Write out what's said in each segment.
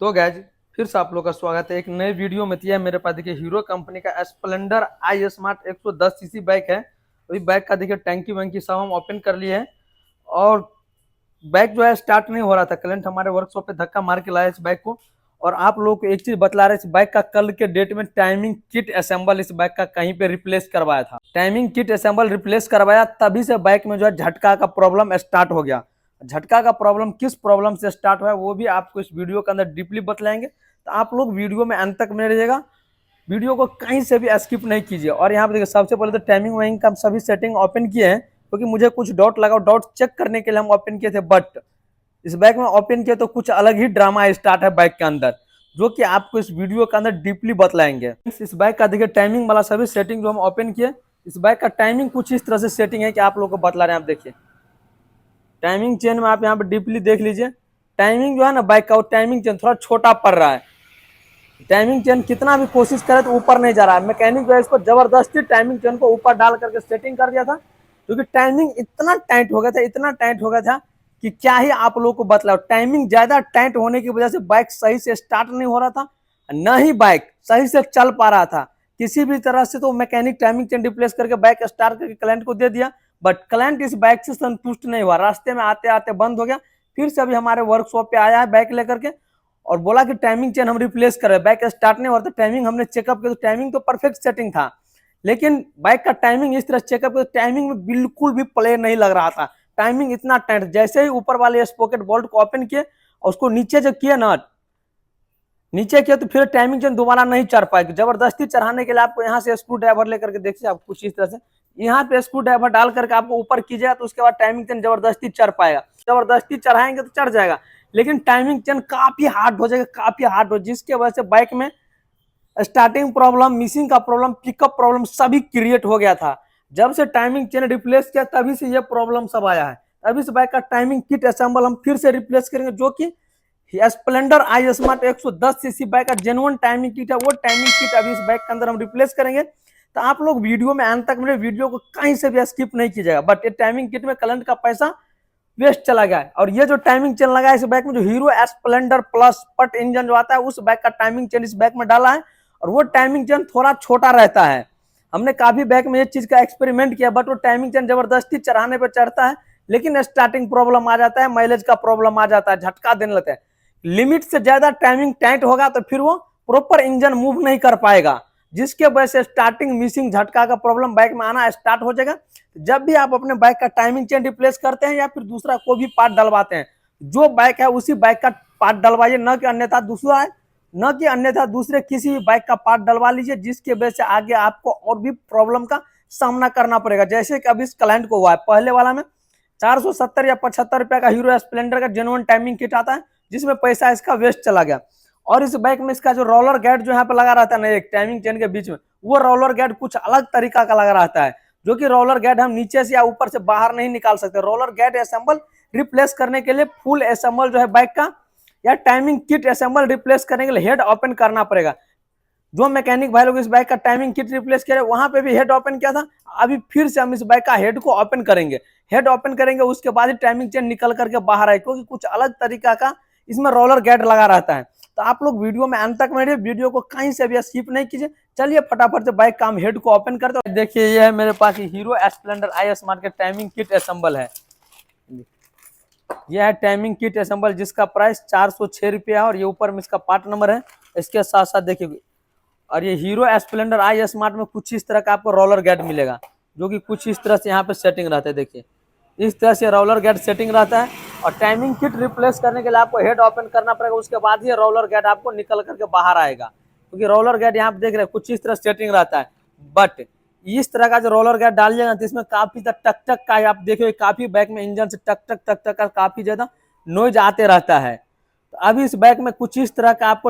तो गाइज फिर से आप लोग का स्वागत है एक नए वीडियो में। है मेरे पास देखिए हीरो कंपनी का स्प्लेंडर आई स्मार्ट 110 सीसी बाइक है। अभी बाइक का देखिए टैंकी वैंकी सब हम ओपन कर लिए हैं और बाइक जो है स्टार्ट नहीं हो रहा था। क्लाइंट हमारे वर्कशॉप पे धक्का मार के लाया इस बाइक को। और आप लोगों को एक चीज बतला रहे, इस बाइक का कल के डेट में टाइमिंग किट असेंबल इस बाइक का कहीं पे रिप्लेस करवाया था। टाइमिंग किट असेंबल रिप्लेस करवाया, तभी से बाइक में जो है झटका का प्रॉब्लम स्टार्ट हो गया। झटका का प्रॉब्लम किस प्रॉब्लम से स्टार्ट हुआ है वो भी आपको इस वीडियो के अंदर डीपली बतलाएंगे। तो आप लोग वीडियो में अंत तक बने रहिएगा, वीडियो को कहीं से भी स्किप नहीं कीजिए। और यहाँ पे देखिए सबसे पहले तो टाइमिंग वाइमिंग का सभी सेटिंग ओपन किए हैं, क्योंकि मुझे कुछ डाउट लगा, डाउट चेक करने के लिए हम ओपन किए थे। बट इस बाइक में ओपन किया तो कुछ अलग ही ड्रामा स्टार्ट है बाइक के अंदर, जो कि आपको इस वीडियो के अंदर डीपली बतलाएंगे। इस बाइक का देखिए टाइमिंग वाला सभी सेटिंग जो हम ओपन किए, इस बाइक का टाइमिंग कुछ इस तरह से सेटिंग है कि आप लोगों को बतला रहे हैं। आप देखिए टाइमिंग चेन में आप यहाँ पे डीपली देख लीजिए। टाइमिंग जो है ना बाइक का, वो टाइमिंग चेन थोड़ा छोटा पड़ रहा है। टाइमिंग चेन कितना भी कोशिश करे तो ऊपर नहीं जा रहा है। मैकेनिक जो है इसको जबरदस्ती टाइमिंग चेन को ऊपर डाल करके सेटिंग कर दिया था, क्योंकि टाइमिंग इतना टाइट हो गया था, इतना टाइट हो गया था कि क्या ही आप लोगों को बतलाओ। टाइमिंग ज्यादा टाइट होने की वजह से बाइक सही से स्टार्ट नहीं हो रहा था, न ही बाइक सही से चल पा रहा था किसी भी तरह से। तो मैकेनिक टाइमिंग चेन रिप्लेस करके बाइक स्टार्ट करके क्लाइंट को दे दिया, बट क्लाइंट इस बाइक से संतुष्ट नहीं हुआ। रास्ते में आते आते बंद हो गया। फिर से अभी हमारे वर्कशॉप पे आया है बाइक लेकर के और बोला कि टाइमिंग चेन हम रिप्लेस करें। बाइक स्टार्ट नहीं हो रहा था, टाइमिंग हमने चेकअप किया तो टाइमिंग तो परफेक्ट सेटिंग था, लेकिन बाइक का टाइमिंग इस तरह चेकअप किया तो टाइमिंग में बिल्कुल भी प्ले नहीं लग रहा था। टाइमिंग इतना टाइट, जैसे ही ऊपर वाले स्पॉकेट बोल्ट को ओपन किए और उसको नीचे जो किया ना, नीचे किया तो फिर टाइमिंग चेन दोबारा नहीं चढ़ पाएगी। जबरदस्ती चढ़ाने के लिए आपको यहाँ से स्क्रू ड्राइवर लेकर के देखिए, आप कुछ इस तरह से यहाँ पे स्क्रू ड्राइवर डाल करके आपको ऊपर कीजिएगा तो उसके बाद टाइमिंग चेन जबरदस्ती चढ़ पाएगा। जबरदस्ती चढ़ाएंगे तो चढ़ जाएगा, लेकिन टाइमिंग चेन काफी हार्ड हो जाएगा, काफी हार्ड हो, जिसके वजह से बाइक में स्टार्टिंग प्रॉब्लम, मिसिंग का प्रॉब्लम, पिकअप प्रॉब्लम सभी क्रिएट हो गया था। जब से टाइमिंग चेन रिप्लेस किया तभी से ये प्रॉब्लम सब आया है। तभी से बाइक का टाइमिंग किट असेंबल हम फिर से रिप्लेस करेंगे, जो कि स्प्लेंडर आई स्मार्ट 110 सीसी बाइक का जेन्युइन टाइमिंग किट है। वो टाइमिंग किट अभी इस बाइक के अंदर हम रिप्लेस करेंगे। तो आप लोग वीडियो में अंत तक मेरे वीडियो को कहीं से भी स्किप नहीं कीजिएगा। बट ये टाइमिंग किट में क्लाइंट का पैसा वेस्ट चला गया है। और ये जो टाइमिंग चेन लगा है इस बाइक में, जो हीरो स्प्लेंडर प्लस पट इंजन जो आता है उस बाइक का टाइमिंग चेन इस बाइक में डाला है, और वो टाइमिंग चेन थोड़ा छोटा रहता है। हमने काफी बाइक में ये चीज का एक्सपेरिमेंट किया, बट वो टाइमिंग चेन जबरदस्ती चढ़ाने पर चढ़ता है, लेकिन स्टार्टिंग प्रॉब्लम आ जाता है, माइलेज का प्रॉब्लम आ जाता है, झटका देने लगता है। लिमिट से ज्यादा टाइमिंग टाइट होगा तो फिर वो प्रॉपर इंजन मूव नहीं कर पाएगा, जिसके वजह से स्टार्टिंग मिसिंग झटका का प्रॉब्लम बाइक में आना स्टार्ट हो जाएगा। जब भी आप अपने बाइक का टाइमिंग चेन रिप्लेस करते हैं या फिर दूसरा कोई भी पार्ट डलवाते हैं, जो बाइक है उसी बाइक का पार्ट डलवाइए, न कि अन्यथा दूसरा है, न कि अन्यथा दूसरे किसी भी बाइक का पार्ट डलवा लीजिए, जिसके वजह से आगे आपको और भी प्रॉब्लम का सामना करना पड़ेगा। जैसे कि अभी इस क्लाइंट को हुआ है, पहले वाला में 470 या 75 रुपए का हीरो स्प्लेंडर का जेन्युइन टाइमिंग किट आता है, जिसमें पैसा इसका वेस्ट चला गया। और इस बाइक में इसका जो रोलर गार्ड जो यहाँ पे लगा रहता है ना एक टाइमिंग चेन के बीच में, वो रोलर गार्ड कुछ अलग तरीका का लगा रहता है, जो कि रोलर गार्ड हम नीचे से या ऊपर से बाहर नहीं निकाल सकते। रोलर गार्ड असेंबल रिप्लेस करने के लिए फुल असेंबल जो है बाइक का, या टाइमिंग किट असेंबल रिप्लेस करने के लिए हेड ओपन करना पड़ेगा। जो मैकेनिक भाई लोग इस बाइक का टाइमिंग किट रिप्लेस करे वहां पे भी हेड ओपन किया था, अभी फिर से हम इस बाइक का हेड को ओपन करेंगे। हेड ओपन करेंगे उसके बाद ही टाइमिंग चेन निकल करके बाहर आए, क्योंकि कुछ अलग तरीका का इसमें रोलर गार्ड लगा रहता है। तो आप लोग वीडियो में अंत तक मेरे वीडियो को कहीं से भी स्किप नहीं कीजिए। चलिए फटाफट से बाइक का हम हेड को ओपन करते हैं। देखिए ये है मेरे पास हीरो स्प्लेंडर आई स्मार्ट के टाइमिंग किट असेंबल है। यह है टाइमिंग किट असेंबल, जिसका प्राइस 406 रुपया है, और ये ऊपर में इसका पार्ट नंबर है। इसके साथ साथ देखिए, और ये हीरो स्प्लेंडर आई स्मार्ट में कुछ इस तरह का आपको रोलर गार्ड मिलेगा, जो कि कुछ इस तरह से यहाँ पे सेटिंग रहता है। देखिए इस तरह से रोलर गार्ड सेटिंग रहता है। और टाइमिंग किट रिप्लेस करने के लिए आपको हेड ओपन करना पड़ेगा, उसके बाद ही रोलर गार्ड आपको निकल करके बाहर आएगा, क्योंकि रोलर गार्ड यहाँ पे देख रहे हैं कुछ इस तरह सेटिंग रहता है। बट इस तरह का जो रोलर गार्ड डालिएगा तो इसमें काफी टक टक का, आप देखिए काफी बाइक में इंजन से टक टक टक टक का काफी ज्यादा नॉइज आते रहता है। तो अभी इस बाइक में कुछ इस तरह का आपको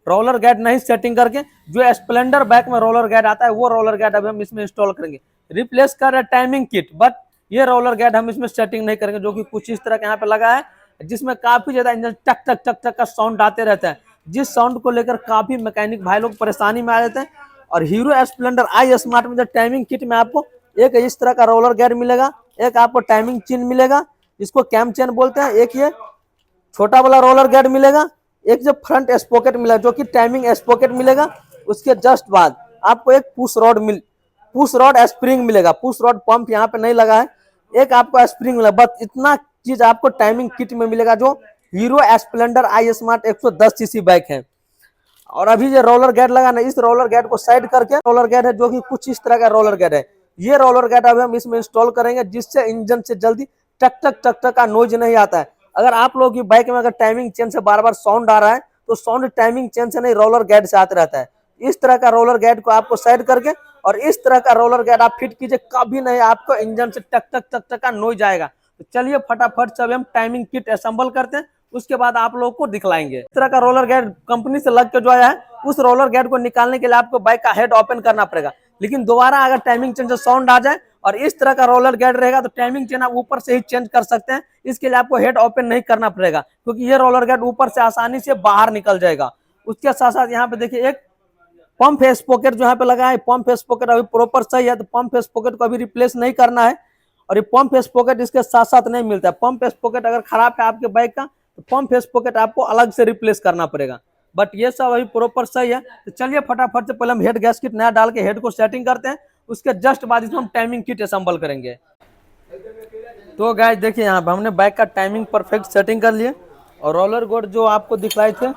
रोलर गार्ड नहीं सेटिंग करके, जो स्प्लेंडर बाइक में रोलर गार्ड आता है वो रोलर गार्ड अभी हम इसमें इंस्टॉल करेंगे। रिप्लेस कर रहे टाइमिंग किट, बट ये रोलर गार्ड हम इसमें सेटिंग नहीं करेंगे, जो कि कुछ इस तरह का यहाँ पे लगा है, जिसमें काफी ज्यादा इंजन टक टक टक टक का साउंड आते रहता है, जिस साउंड को लेकर काफी मैकेनिक भाई लोग परेशानी में आ जाते हैं। और हीरो स्प्लेंडर आई स्मार्ट में जो टाइमिंग किट में आपको एक इस तरह का रोलर गार्ड मिलेगा, एक आपको टाइमिंग चेन मिलेगा, जिसको कैम चेन बोलते हैं, एक ये छोटा वाला रोलर गार्ड मिलेगा, एक जो फ्रंट स्पॉकेट मिला जो कि टाइमिंग स्पॉकेट मिलेगा, उसके जस्ट बाद आपको एक पुश रॉड स्प्रिंग मिलेगा। पुश रॉड पंप यहाँ पे नहीं लगा है, एक आपको स्प्रिंग मिला। बस इतना चीज आपको टाइमिंग किट में मिलेगा जो हीरो स्प्लेंडर आई स्मार्ट 110 सीसी बाइक है। और अभी ये रोलर गेट लगा ना, इस रोलर गेट को साइड करके रोलर गेट है जो कि कुछ इस तरह का रोलर गेट है। ये रोलर गेट अभी हम इसमें इंस्टॉल करेंगे जिससे इंजन से जल्दी टक टक का नॉइज नहीं आता है। अगर आप लोगों की बाइक में अगर टाइमिंग चेन से बार बार साउंड आ रहा है तो साउंड टाइमिंग चेन से नहीं, रोलर गेट से आता रहता है। इस तरह का रोलर गेट को आपको साइड करके और इस तरह का रोलर गेट आप फिट कीजिए, कभी नहीं आपको इंजन से टक टक का नॉइज आएगा। तो चलिए फटाफट से हम टाइमिंग किट असेंबल करते हैं, उसके बाद आप लोगों को दिखलाएंगे। इस तरह का रोलर गेट कंपनी से लग के जो आया है, उस रोलर गेट को निकालने के लिए आपको बाइक का हेड ओपन करना पड़ेगा। लेकिन दोबारा अगर टाइमिंग चेन से साउंड आ जाए और इस तरह का रोलर गेट रहेगा तो टाइमिंग चेन आप ऊपर से ही चेंज कर सकते हैं। इसके लिए आपको हेड ओपन नहीं करना पड़ेगा क्योंकि ये रोलर गेट ऊपर से आसानी से बाहर निकल जाएगा। उसके साथ साथ यहाँ पे देखिए एक पंप फेस पॉकेट जो यहाँ पे लगा है, पंप फेस पॉकेट अभी प्रॉपर सही है तो पंप फेस पॉकेट को अभी रिप्लेस नहीं करना है। और ये पंप फेस पॉकेट इसके साथ साथ नहीं मिलता है। पंप फेस पॉकेट अगर खराब है आपके बाइक का तो पंप फेस पॉकेट आपको अलग से रिप्लेस करना पड़ेगा। बट ये सब अभी प्रॉपर सही है। तो चलिए फटाफट से पहले हम हेड गैस किट नया डाल के हेड को सेटिंग करते हैं, उसके जस्ट बाद इसमें हम टाइमिंग किट असेंबल करेंगे। तो गाइस देखिए यहाँ पे हमने बाइक का टाइमिंग परफेक्ट सेटिंग कर लिए और रोलर गेट जो आपको दिखलाए थे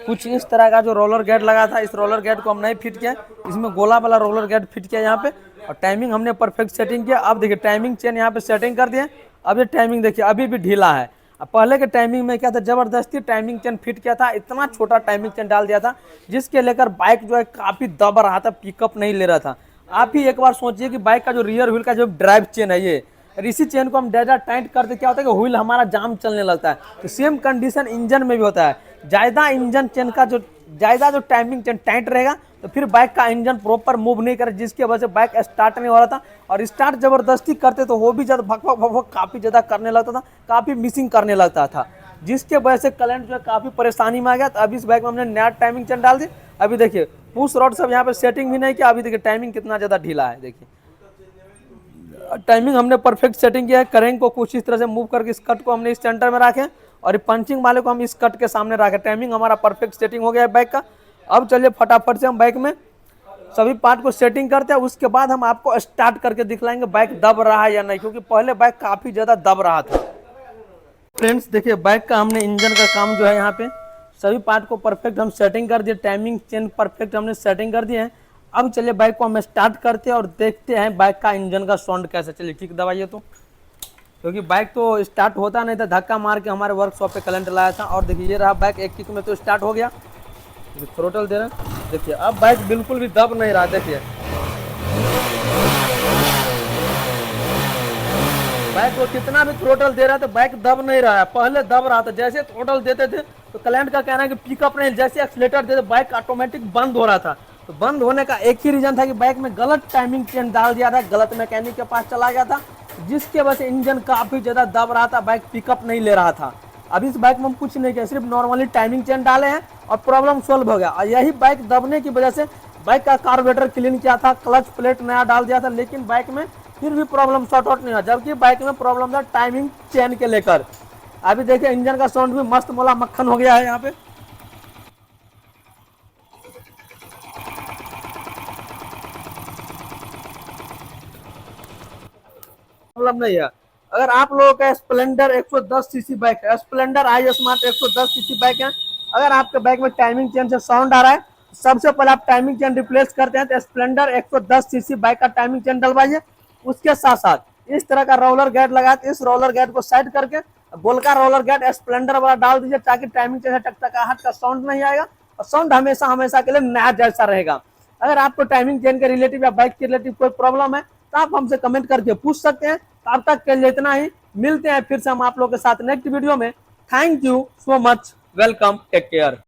कुछ इस तरह का जो रोलर गेट लगा था, इस रोलर गेट को हम नहीं फिट किया, इसमें गोला वाला रोलर गेट फिट किया यहाँ पे और टाइमिंग हमने परफेक्ट सेटिंग किया। अब देखिए टाइमिंग चेन यहाँ पे सेटिंग कर दिया। अब ये टाइमिंग देखिए अभी भी ढीला है। अब पहले के टाइमिंग में क्या था, जबरदस्ती टाइमिंग चेन फिट किया था, इतना छोटा टाइमिंग चेन डाल दिया था जिसके लेकर बाइक जो है काफी दब रहा था, पिकअप नहीं ले रहा था। आप ही एक बार सोचिए कि बाइक का जो रियर व्हील का जो ड्राइव चेन है ये, इसी चेन को हम ज़्यादा टाइट करते क्या होता है कि व्हील हमारा जाम चलने लगता है। तो सेम कंडीशन इंजन में भी होता है। ज़्यादा इंजन चेन का जो ज़्यादा जो टाइमिंग चेन टाइट रहेगा तो फिर बाइक का इंजन प्रॉपर मूव नहीं करे, जिसकी वजह से बाइक स्टार्ट नहीं हो रहा था। और स्टार्ट जबरदस्ती करते तो वो भी ज़्यादा भक भक भक काफ़ी ज़्यादा करने लगता था, काफ़ी मिसिंग करने लगता था, जिसके वजह से कलेंट जो है काफ़ी परेशानी में आ गया। तो अभी इस बाइक में हमने नया टाइमिंग चेन डाल दी। अभी देखिए पुश रॉड सब यहाँ पे सेटिंग भी नहीं किया। अभी देखिए टाइमिंग कितना ज़्यादा ढीला है। देखिए टाइमिंग हमने परफेक्ट सेटिंग किया है। करेंग को कुछ इस तरह से मूव करके इस कट को हमने इस सेंटर में रखे और पंचिंग वाले को हम इस कट के सामने रखे। टाइमिंग हमारा परफेक्ट सेटिंग हो गया है बाइक का। अब चलिए फटाफट से हम बाइक में सभी पार्ट को सेटिंग करते हैं, उसके बाद हम आपको स्टार्ट करके दिखलाएंगे बाइक दब रहा है या नहीं, क्योंकि पहले बाइक काफ़ी ज़्यादा दब रहा था। फ्रेंड्स देखिए बाइक का हमने इंजन का काम जो है यहाँ पे सभी पार्ट को परफेक्ट हम सेटिंग कर दिए, टाइमिंग चेन परफेक्ट हमने सेटिंग कर दिए हैं। अब चलिए बाइक को हम स्टार्ट करते हैं और देखते हैं बाइक का इंजन का साउंड कैसे। चलिए किक दबाइए तो, क्योंकि बाइक तो स्टार्ट होता नहीं था, धक्का मार के हमारे वर्कशॉप पे कलेंट लाया था। और देखिए ये रहा बाइक, एक किक में तो स्टार्ट हो गया। थ्रोटल दे रहे हैं, देखिए अब बाइक बिल्कुल भी दब नहीं रहा। देखिए बाइक को कितना भी थ्रोटल दे रहा था बाइक दब नहीं रहा है। पहले दब रहा था, जैसे थ्रोटल देते थे तो क्लाइंट का कहना है कि पिकअप नहीं, जैसे एक्सीलेटर देते बाइक ऑटोमेटिक बंद हो रहा था। तो बंद होने का एक ही रीजन था कि बाइक में गलत टाइमिंग चेन डाल दिया था, गलत मैकेनिक के पास चला गया था, जिसके वजह से इंजन काफी ज्यादा दब रहा था, बाइक पिकअप नहीं ले रहा था। अब इस बाइक में हम कुछ नहीं किया, सिर्फ नॉर्मली टाइमिंग चेन डाले हैं और प्रॉब्लम सोल्व हो गया। और यही बाइक दबने की वजह से बाइक का कार्बोरेटर क्लीन किया था, क्लच प्लेट नया डाल दिया था, लेकिन बाइक में फिर भी प्रॉब्लम सॉर्ट आउट नहीं हुआ, जबकि बाइक में प्रॉब्लम था टाइमिंग चेन के लेकर। अभी देखिए इंजन का साउंड भी मस्त मोला मक्खन हो गया है। यहाँ पे प्रॉब्लम नहीं है। अगर आप लोगों का स्प्लेंडर 110 सीसी बाइक है, स्प्लेंडर आई स्मार्ट 110 सीसी बाइक है, अगर आपके बाइक में टाइमिंग चेन से साउंड आ रहा है, सबसे पहले आप टाइमिंग चेन रिप्लेस करते हैं तो स्प्लेंडर 110 सीसी बाइक का टाइमिंग चेन डलवाइए। उसके साथ साथ इस तरह का रोलर गेट लगा, इस रोलर गेट को साइड करके गोलका रोलर गेट स्प्लेंडर वाला डाल दीजिए, ताकि टाइमिंग चेन से टकटकाहट का साउंड नहीं आएगा और साउंड हमेशा हमेशा के लिए नया जैसा रहेगा। अगर आपको टाइमिंग चेन के रिलेटिव या बाइक के रिलेटिव कोई प्रॉब्लम है तो आप हमसे कमेंट करके पूछ सकते हैं। तब तक के लिए इतना ही, मिलते हैं फिर से हम आप लोगों के साथ नेक्स्ट वीडियो में। Thank you so much, welcome, take care.